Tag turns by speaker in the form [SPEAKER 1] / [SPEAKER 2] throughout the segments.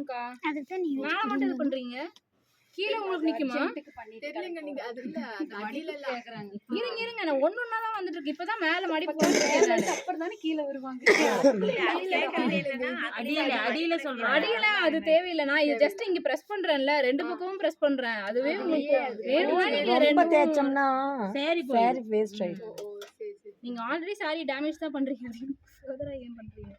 [SPEAKER 1] இருக்கும்க்கா. மேல மட்டும் இது பண்றீங்க, கீழே உங்களுக்கு நிக்குமா?
[SPEAKER 2] தெரியலங்க. நீங்க அது இல்ல அந்த மடியில எல்லாம் கேக்குறாங்க.
[SPEAKER 1] இருங்க நான் ஒண்ணொன்னா தான் வந்துட்டு இருக்கு. இப்பதான் மேல மடி போட்டு
[SPEAKER 2] அப்புறம் தானே கீழ வருவாங்க.
[SPEAKER 3] அடியில சொல்றேன்.
[SPEAKER 1] அடியில அது தேவையில்லை. நான் இது ஜஸ்ட் இங்க பிரஸ் பண்றேன்ல, ரெண்டு பக்கமும் பிரஸ் பண்றேன். அதுவே உங்களுக்கு வேணுமா? நீங்க
[SPEAKER 4] ரொம்ப தேய்ச்சோம்னா
[SPEAKER 3] சரி
[SPEAKER 4] சாரி வேஸ்ட் ஆயிடும்.
[SPEAKER 1] நீங்க ஆல்ரெடி சாரி டேமேஜ் தான் பண்றீங்க. ஃபர்தரா ஏன் பண்றீங்க?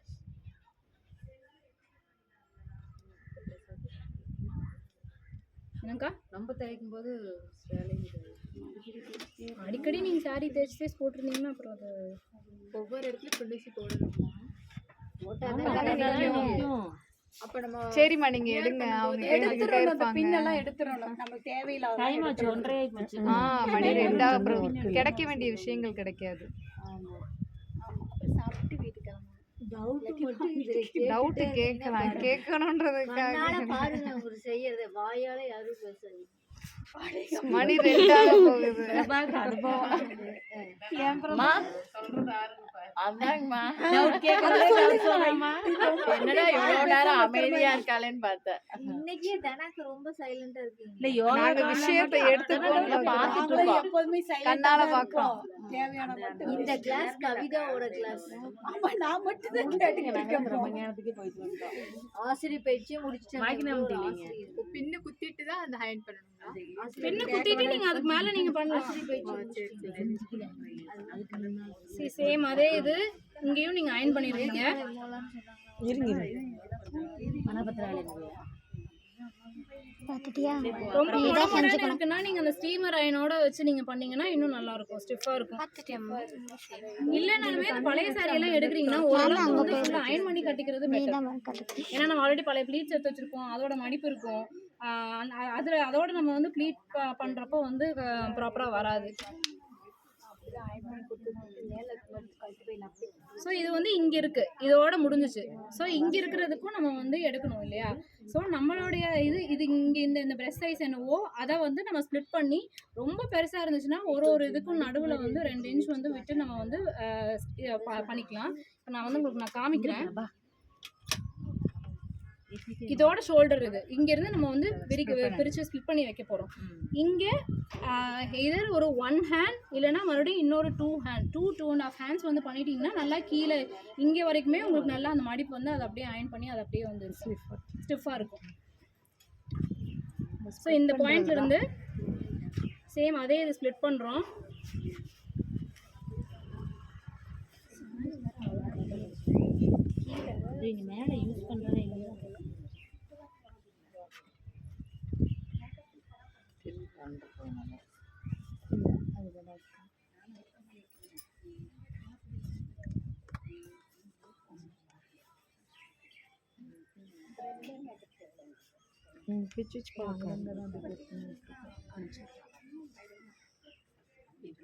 [SPEAKER 1] என்னக்கா
[SPEAKER 2] நம்ம தேய்க்கும் போது
[SPEAKER 1] அடிக்கடி நீங்க சாரி தேய்ச்சி போட்டுருந்தீங்கன்னா அப்புறம் அது
[SPEAKER 2] ஒவ்வொரு இடத்துல புள்ளிசி போடணுமா? அப்ப நம்ம சரிம்மா நீங்க எடுங்க. அவங்க எடுத்துட்டே இருப்பாங்க. பின்னெல்லாம் எடுத்துறணும். நமக்கு தேவையில்லாத
[SPEAKER 3] டைம் ஆச்சு 1:30 ஆயிடுச்சு.
[SPEAKER 2] மணி 2 அப்புறம் கிடைக்க வேண்டிய விஷயங்கள் கிடைக்காது.
[SPEAKER 5] சாப்பிட்டு வீட்டுக்கு
[SPEAKER 2] டவுட் கேட்கலாம். கேட்கணுன்றதுக்காக
[SPEAKER 5] பாருங்க ஒரு செய்யறது வாயால யாரும் பேசாது.
[SPEAKER 2] மணி 2 ஆக போகுது.
[SPEAKER 3] அதாங்கம்மா டவுட் கேக்குறதே சொல்றேம்மா. என்னடா இவ்வளவு நேரம் அமைதியா இருக்காளேன்னு பார்த்தேன்.
[SPEAKER 5] இன்னைக்கே தனக்கு ரொம்ப சைலண்டா இருக்கீங்க.
[SPEAKER 3] இல்ல யோகா
[SPEAKER 2] நாங்க விஷயத்தை எடுத்துக்கோங்க.
[SPEAKER 3] பாத்துட்டு இருக்கோம்.
[SPEAKER 4] எப்பவுமே
[SPEAKER 2] கண்ணால பாக்குறோம்.
[SPEAKER 4] தேவையான மட்டும்
[SPEAKER 5] இந்த கிளாஸ் கவிதாவோட கிளாஸ்.
[SPEAKER 4] ஆமா நான் மட்டும் தான் கேட்டுக்கிட்டேன்.
[SPEAKER 3] ஞானத்துக்கு போயிட்டு வந்தோம்.
[SPEAKER 5] ஆசிரியர் பயிற்சியை முடிச்சிட்டேன்.
[SPEAKER 2] பின்னு குத்திட்டு தான் அந்த ஹேண்ட் பண்ணணும்.
[SPEAKER 1] பெண்ணு குத்திட்டு நீங்க அதுக்கு மேல நீங்க பண்ணலாம். சேம் அதே இது இங்கேயும் நீங்க அயன் பண்ணிருக்கீங்க. ரொம்ப மொடமொடன்னு இருக்குன்னா நீங்க அந்த ஸ்டீமர் அயனோட வச்சு நீங்க பண்ணீங்கன்னா இன்னும் நல்லா இருக்கும், ஸ்டிஃபா இருக்கும். இல்லனாலுமே அந்த பழைய சாரி எல்லாம் எடுக்கிறீங்கன்னா ஓரளவுக்கு வந்து ஃபுல்லா அயன் பண்ணி கட்டிக்கிறது பெட்டர். ஏன்னா நம்ம ஆல்ரெடி பழைய ப்ளீட்ஸ் எடுத்து வச்சிருப்போம், அதோட மடிப்பு இருக்கும். அதோட நம்ம வந்து ப்ளீட் பண்றப்போ வந்து ப்ராப்பரா வராது. ஸோ இது வந்து இங்கே இருக்குது, இதோட முடிஞ்சிச்சு. ஸோ இங்கே இருக்கிறதுக்கும் நம்ம வந்து எடுக்கணும் இல்லையா? ஸோ நம்மளுடைய இது இங்கே இந்த ப்ரெஸ் சைஸ் என்னவோ அதை வந்து நம்ம ஸ்ப்ளிட் பண்ணி ரொம்ப பெருசாக இருந்துச்சுன்னா ஒரு இதுக்கும் நடுவில் வந்து 2 இன்ச் வந்து விட்டு நம்ம வந்து பண்ணிக்கலாம். இப்போ நான் வந்து உங்களுக்கு நான் காமிக்கிறேன். இதோட ஷோல்டர் இது இங்கேருந்து நம்ம வந்து பிரித்து ஸ்ப்ளிட் பண்ணி வைக்க போகிறோம். இங்கே இதர் ஒரு 1 ஹேண்ட் இல்லைனா மறுபடியும் இன்னொரு 2 ஹேண்ட் 2.5 ஹேண்ட்ஸ் வந்து பண்ணிட்டீங்கன்னா நல்லா கீழே இங்கே வரைக்குமே உங்களுக்கு நல்லா அந்த மடிப்பு வந்து அதை அப்படியே அயன் பண்ணி அதை அப்படியே வந்து ஸ்டிஃபாக இருக்கும். ஸோ இந்த பாயிண்ட்லேருந்து சேம் அதே இது ஸ்ப்ளிட் பண்ணுறோம்.
[SPEAKER 3] மேலே யூஸ் பண்ணுறதே இல்லை.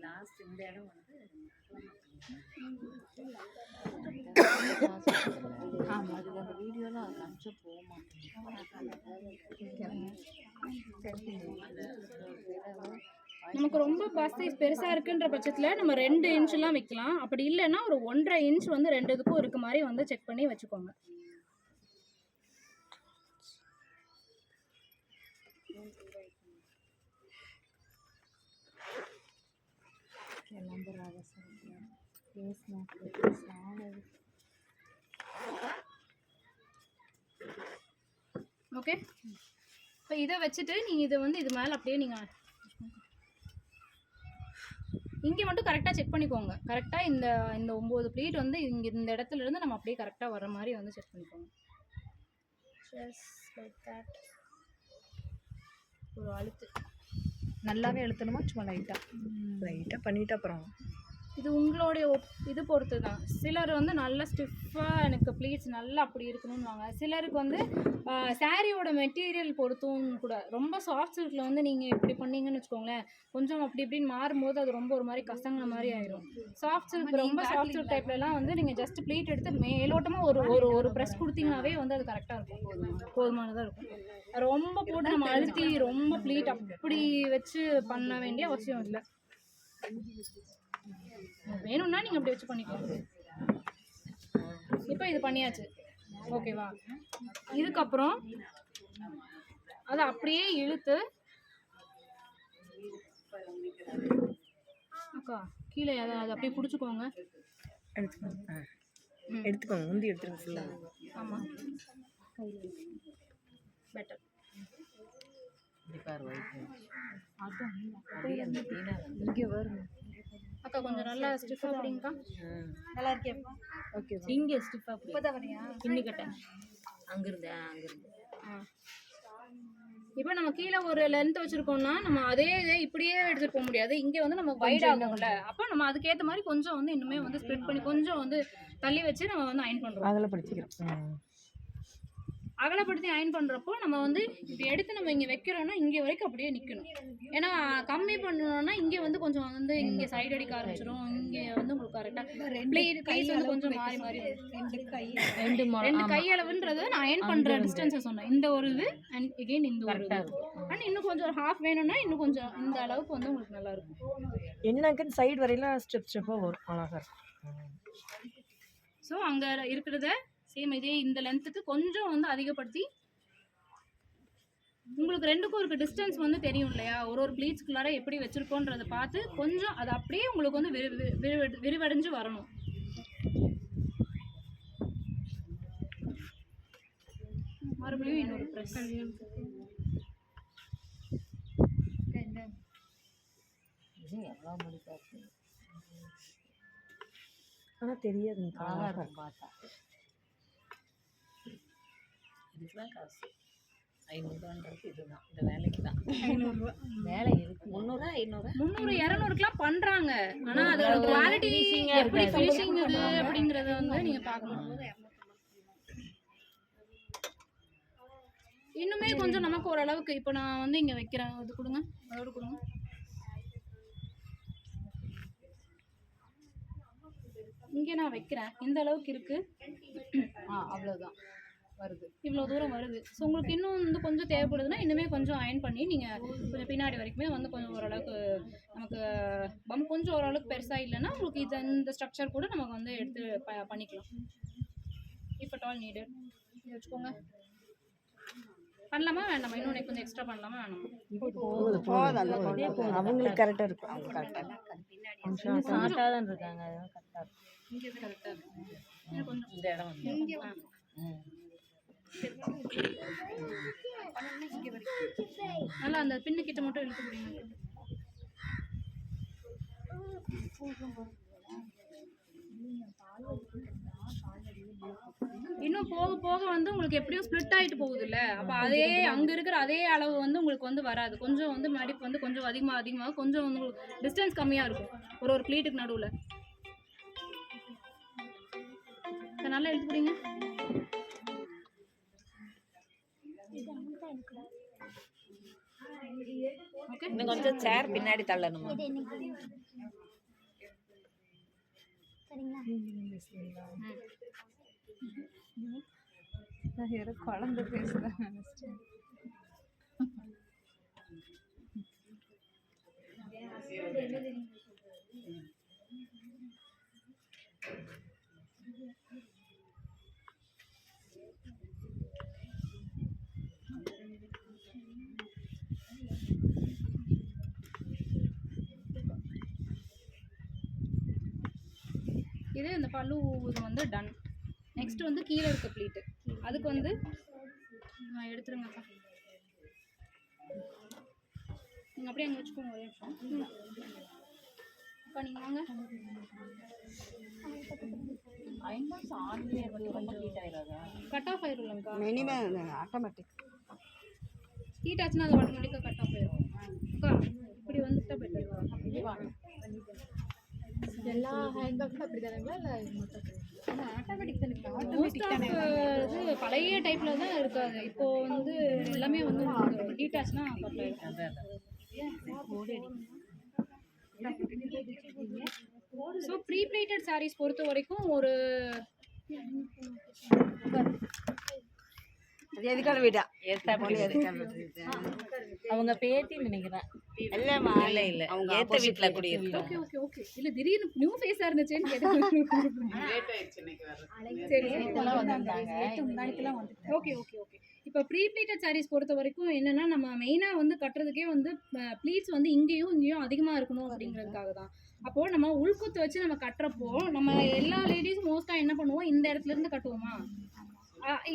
[SPEAKER 3] லாஸ்ட் இந்த இடம் வந்து ஆமாம் அது அந்த வீடியோலாம் காமிச்சா போக
[SPEAKER 1] நமக்கு ரொம்ப பஸ் சைஸ் பெருசாக இருக்குன்ற பட்சத்தில் நம்ம 2 இன்ச்லாம் வைக்கலாம். அப்படி இல்லைன்னா ஒரு 1.5 இன்ச் வந்து 2 இதுக்கும் இருக்க மாதிரி வந்து செக் பண்ணி வச்சுக்கோங்க. ஓகே, இப்போ இதை வச்சுட்டு நீங்கள் இதை வந்து இது மேலே அப்படியே நீங்கள் இங்கே மட்டும் கரெக்டாக செக் பண்ணிக்கோங்க. கரெக்டாக இந்த 9 ப்ளீட் வந்து இங்கே இந்த இடத்துல இருந்து நம்ம அப்படியே கரெக்டாக வர மாதிரி வந்து செக் பண்ணிக்கோங்க. Just like that. ஒரு அழுத்து
[SPEAKER 4] நல்லாவே அழுத்தணுமா சும்மா லைட்டாக பண்ணிட்டு அப்புறம்
[SPEAKER 1] இது உங்களுடைய இது பொறுத்து தான். சிலர் வந்து நல்லா ஸ்டிஃபாக எனக்கு ப்ளீட்ஸ் நல்லா அப்படி இருக்கணும்னுவாங்க. சிலருக்கு வந்து சாரியோட மெட்டீரியல் பொறுத்தும் கூட. ரொம்ப சாஃப்ட் சில்கில் வந்து நீங்கள் இப்படி பண்ணீங்கன்னு வச்சுக்கோங்களேன், கொஞ்சம் அப்படி இப்படின்னு மாறும்போது அது ரொம்ப ஒரு மாதிரி கசங்கின மாதிரி ஆயிரும். சாஃப்ட் சில்க் ரொம்ப சாஃப்ட் சில்க் டைப்லலாம் வந்து நீங்கள் ஜஸ்ட் ப்ளீட் எடுத்து மேலோட்டமாக ஒரு ப்ரெஸ் கொடுத்தீங்கன்னாவே வந்து அது கரெக்டாக இருக்கும், போதுமானதாக இருக்கும். ரொம்ப போட்டு நம்ம அழுத்தி ரொம்ப ப்ளீட் அப்படி வச்சு பண்ண வேண்டிய அவசியம் இல்லை. வேணும்னா நீங்கள் அப்படி வச்சு பண்ணிக்கலாம். இப்போ இது பண்ணியாச்சு. ஓகேவா? இதுக்கப்புறம் அதை அப்படியே இழுத்து அக்கா கீழே அதை அப்படியே பிடிச்சிக்கோங்க.
[SPEAKER 4] எடுத்துக்கோங்க, முந்தி எடுத்துருங்க ஃபுல்லாக.
[SPEAKER 1] ஆமாம், பெட்டர்.
[SPEAKER 2] இங்கே வருங்க.
[SPEAKER 1] அக்கா கொஞ்சம் நல்லா ஸ்டிஃபாக பிடிங்கக்கா.
[SPEAKER 5] நல்லா இருக்கேப்பா.
[SPEAKER 2] ஓகே
[SPEAKER 3] இங்கே ஸ்டிஃபாக
[SPEAKER 5] இப்பதான் வரியா?
[SPEAKER 3] பின்னி கட்டேன் அங்கிருந்து
[SPEAKER 1] இப்போ நம்ம கீழே ஒரு லென்த் வச்சிருக்கோம்னா நம்ம அதே இதே இப்படியே எடுத்துட்டு போக முடியாது. இங்கே வந்து நம்ம வைட் ஆகும்ல, அப்போ நம்ம அதுக்கேற்ற மாதிரி கொஞ்சம் வந்து இன்னுமே வந்து ஸ்ப்ரெட் பண்ணி கொஞ்சம் வந்து தள்ளி வச்சு நம்ம வந்து அயன் பண்ணுறோம்.
[SPEAKER 4] அதில் படிச்சுக்கிறோம்.
[SPEAKER 1] அகலப்படுத்தி அயன் பண்ணுறப்போ நம்ம வந்து இப்படி எடுத்து நம்ம இங்கே வைக்கிறோன்னா இங்கே வரைக்கும் அப்படியே நிற்கணும். ஏன்னா கம்மி பண்ணணும்னா இங்கே வந்து கொஞ்சம் வந்து இங்கே சைடு அடிக்க ஆரம்பிச்சிடும். இங்கே வந்து உங்களுக்கு கரெக்டாக ப்ளீஸ் வந்து கொஞ்சம் மாறி மாறி ரெண்டு கை அளவுன்றதை நான் அயன் பண்ணுற டிஸ்டன்ஸை சொன்னேன். இந்த ஒரு இது அண்ட் எகெயின் இந்த ஒரு இது. அண்ட் இன்னும் கொஞ்சம் ஒரு ஹாஃப் வேணும்னா இன்னும் கொஞ்சம் இந்த அளவுக்கு வந்து உங்களுக்கு நல்லா இருக்கும்.
[SPEAKER 4] என்னன்னு சைடு வரையில ஸ்டெப்பாக வரும், அழகாக இருக்கும்.
[SPEAKER 1] ஸோ அங்கே இருக்கிறத சேம் இதே இந்த லென்த்துக்கு கொஞ்சம் வந்து அதிகப்படுத்தி உங்களுக்கு ரெண்டுக்கும் இருக்க டிஸ்டன்ஸ் வந்து தெரியும் இல்லையா, ஒரு ப்ளீட்ஸ்குள்ளார எப்படி வச்சுருக்கோன்றதை பார்த்து கொஞ்சம் அது அப்படியே உங்களுக்கு வந்து விரிவடைஞ்சு வரணும். மறுபடியும் இன்னொரு ப்ரெஸ்.
[SPEAKER 4] ஆனால் தெரியாதுங்க
[SPEAKER 3] பார்த்தா இதுதான் காசு. 500 இதுதான் இந்த வேலைக்கு தான். 500 வேலை இருக்கு. 300 500
[SPEAKER 1] 200 பண்றாங்க. ஆனா அதோட குவாலிட்டி எப்படி ஃபினிஷிங் இது அப்படிங்கறத வந்து நீங்க பார்க்கணும். இன்னுமே கொஞ்சம் நமக்கு ஓரளவுக்கு இப்போ நான் வந்து இங்க வைக்கிறேன். அது கொடுங்க, அதோட கொடுங்க. இங்கே நான் வைக்கிறேன். இந்த அளவுக்கு இருக்கு.
[SPEAKER 2] அவ்வளோதான் வருது,
[SPEAKER 1] இவ்வளோ தூரம் வருது. ஸோ உங்களுக்கு இன்னும் வந்து கொஞ்சம் தேவைப்படுதுன்னா இன்னுமே கொஞ்சம் அயன் பண்ணி நீங்கள் கொஞ்சம் பின்னாடி வரைக்குமே வந்து கொஞ்சம் ஓரளவுக்கு நமக்கு பம்ப் கொஞ்சம் ஓரளவுக்கு பெருசாக இல்லைன்னா உங்களுக்கு இது இந்த ஸ்ட்ரக்சர் கூட நமக்கு வந்து எடுத்து பண்ணிக்கலாம். இப்போ டால் நீடு இது வச்சுக்கோங்க. பண்ணலாமா வேண்டாமா? இன்னொன்று கொஞ்சம் எக்ஸ்ட்ரா பண்ணலாமா வேணாமா?
[SPEAKER 4] அவங்களுக்கு கரெக்டாக இருக்கும். அவங்க கரெக்டாக
[SPEAKER 3] ஷார்ட்டாக தான் இருக்காங்க, அதெல்லாம் கரெக்டாக இருக்கும்.
[SPEAKER 1] இங்கே கரெக்டாக இருக்கும். கொஞ்சம்
[SPEAKER 3] இந்த இடம் வந்து
[SPEAKER 1] நல்லா அந்த பின்னு கிட்ட மட்டும் இழுத்து முடியுங்க. இன்னும் போக போக வந்து உங்களுக்கு எப்படியும் ஸ்ப்ளிட் ஆகிட்டு போகுது இல்லை, அப்போ அதே அங்கே இருக்கிற அதே அளவு வந்து உங்களுக்கு வந்து வராது. கொஞ்சம் வந்து மடிப்பு வந்து கொஞ்சம் அதிகமாக கொஞ்சம் வந்து உங்களுக்கு டிஸ்டன்ஸ் கம்மியாக இருக்கும் ஒரு ப்ளீட்டுக்கு நடுவில். நல்லா இழுத்து பிடிங்க.
[SPEAKER 3] இன்னும் கொஞ்சம் சேர் பின்னாடி தள்ளணுமா?
[SPEAKER 2] யாரோ குழந்தை பேசுறாங்க நினைச்சிட்டேன்.
[SPEAKER 1] இது இந்த பல்லு இது வந்து டன். நெக்ஸ்ட் வந்து கீழே இருக்க ப்ளீட்டு அதுக்கு வந்து நான் எடுத்துருங்கக்கா. நீங்கள் அப்படியே அங்கே வச்சுக்கோங்க ஒரே நிமிஷம். அக்கா நீங்கள் வாங்க. கட் ஆஃப் ஆயிரும் இல்லைங்கக்கா,
[SPEAKER 2] மினிமம் ஆட்டோமேட்டிக்
[SPEAKER 1] ஹீட் ஆச்சுன்னா அது ஆட்டோமேட்டிக்காக கட் ஆஃப் ஆயிரும். அக்கா இப்படி வந்துட்டா பெட்டர்.
[SPEAKER 2] எல்லா ஹேண்ட்பேக்கும் அப்படி தானுங்களா இல்லை ஆட்டோமேட்டிக் தானே?
[SPEAKER 1] மோஸ்ட் ஆஃப் இது பழைய டைப்பில் தான் இருக்காது. இப்போது வந்து எல்லாமே வந்து ஹீட் ஆச்சுன்னா கட் ஆயிடும். ஸோ ப்ரீ பிளேட்டட் சாரீஸ் பொறுத்த வரைக்கும் ஒரு
[SPEAKER 6] அது எதுக்கான வீடா
[SPEAKER 3] அவங்க பேத்தி நினைக்கிறேன்.
[SPEAKER 6] இல்லம்மா
[SPEAKER 3] இல்ல இல்ல
[SPEAKER 6] அவங்க
[SPEAKER 3] ஏத்த
[SPEAKER 6] opposite
[SPEAKER 3] வீட்டுல
[SPEAKER 6] வீடு.
[SPEAKER 3] குடியிருக்காங்க.
[SPEAKER 1] ஓகே ஓகே ஓகே இல்ல திடீர்னு நியூ ஃபேஸா இருந்துச்சேன்னு சரி ஓகே ஓகே ஓகே இப்போ ப்ரீ ப்ளீட்டட் சாரீஸ் பொறுத்த வரைக்கும் என்னன்னா நம்ம மெயினாக வந்து கட்டுறதுக்கே வந்து ப்ளீட்ஸ் வந்து இங்கேயும் அதிகமாக இருக்கணும் அப்படிங்கிறதுக்காக தான். அப்போது நம்ம உள்குத்து வச்சு நம்ம கட்டுறப்போ நம்ம எல்லா லேடிஸும் மோஸ்ட்டாக என்ன பண்ணுவோம், இந்த இடத்துல இருந்து கட்டுவோமா,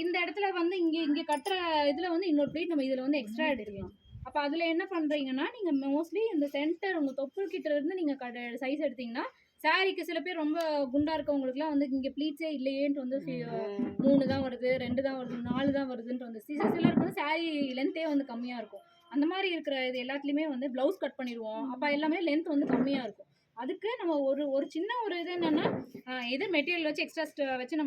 [SPEAKER 1] இந்த இடத்துல வந்து இங்கே கட்டுற இதில் வந்து இன்னொரு ப்ளீட் நம்ம இதில் வந்து எக்ஸ்ட்ரா எடுக்கலாம். அப்போ அதில் என்ன பண்ணுறீங்கன்னா நீங்கள் மோஸ்ட்லி இந்த சென்டர் உங்கள் தொப்புள் கிட்ட இருந்து நீங்கள் சைஸ் எடுத்தீங்கன்னா சாரிக்கு சில பேர் ரொம்ப குண்டா இருக்கவங்களுக்குலாம் வந்து இங்கே ப்ளீட்ஸே இல்லையேன்ட்டு வந்து 3 தான் வருது, 2 தான் வருது, 4 தான் வருதுன்ட்டு வந்து சிலருக்கு வந்து சாரி லென்த்தே வந்து கம்மியாக இருக்கும். அந்த மாதிரி இருக்கிற இது எல்லாத்துலேயுமே வந்து ப்ளவுஸ் கட் பண்ணிடுவோம். அப்போ எல்லாமே லென்த் வந்து கம்மியாக இருக்கும். அதுக்கு நம்ம ஒரு சின்ன ஒரு இது என்னென்னா எது மெட்டீரியல் வச்சு எக்ஸ்ட்ரா வச்சு நம்ம